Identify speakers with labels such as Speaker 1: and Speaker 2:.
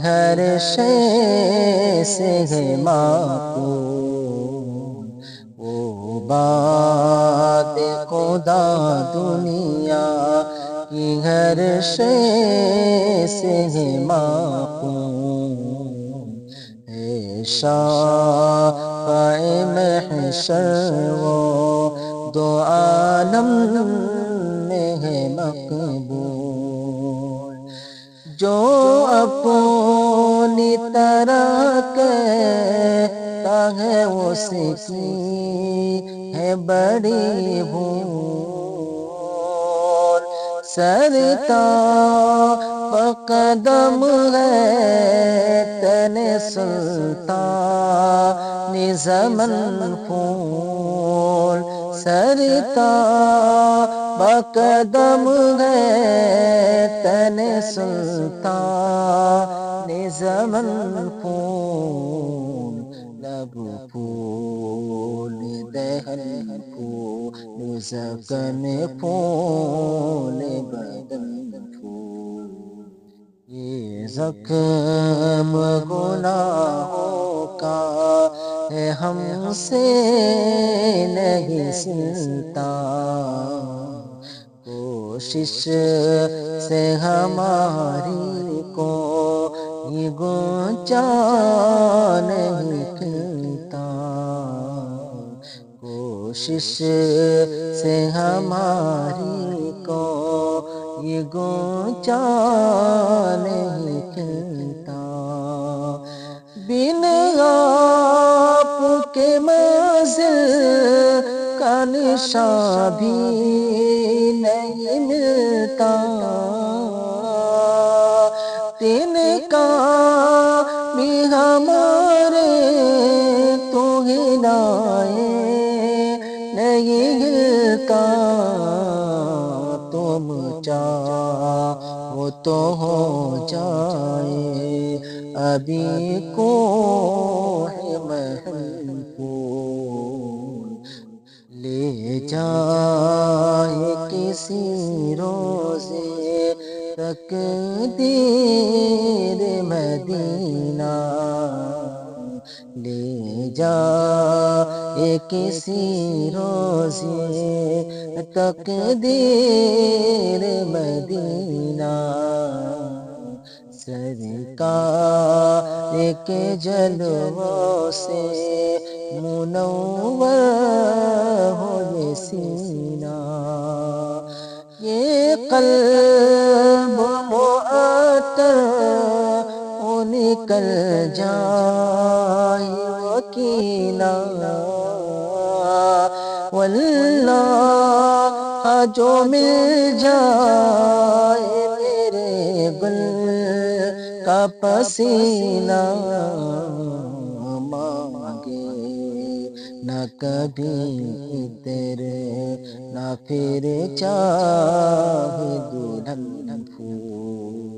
Speaker 1: ہر شے سے ہے معقول، وہ بات خدا دنیا کی ہر شے سے ہے معقول، ہے شافع محشر وہ دو عالم میں ہے مقبول، جو اپنی طرح کہتا ہے اس کی ہے بڑی بھول، سرتاپ قدم ہے تن سلطان زمن پھول، سرتاپ قدم ہے تن سلطان زمن پھول، لب پھول دہن پھول زکن پھول بدن پھول، یہ زخم گناہوں کا ہے ہم سے نہیں سلتا، کوشش سے ہماری کوئی غنچہ نہیں کھلتا، کوشش سے ہماری کوئی غنچہ نہیں کھلتا، بن آپ کے منزل کا نشان بھی نہیں ملتا، تن کا بھی ہمارے تو ہلائے نہیں ہلتا، تم چاہو تو ہو جائے ابھی کوہ محنکول، لے جائے کسی روزے تقدیر مدینہ، لے جائے کسی روزے تقدیر مدینہ، سرکار کے جلووں سے منور ہو یہ سینہ، یہ قلب معطر ہو نکل جائے وہ کینہ، واللہ جو مل جائے میرے گل کا پسینہ، مانگے نہ کبھی تیرے نہ پھر چاہے دلہن پھول۔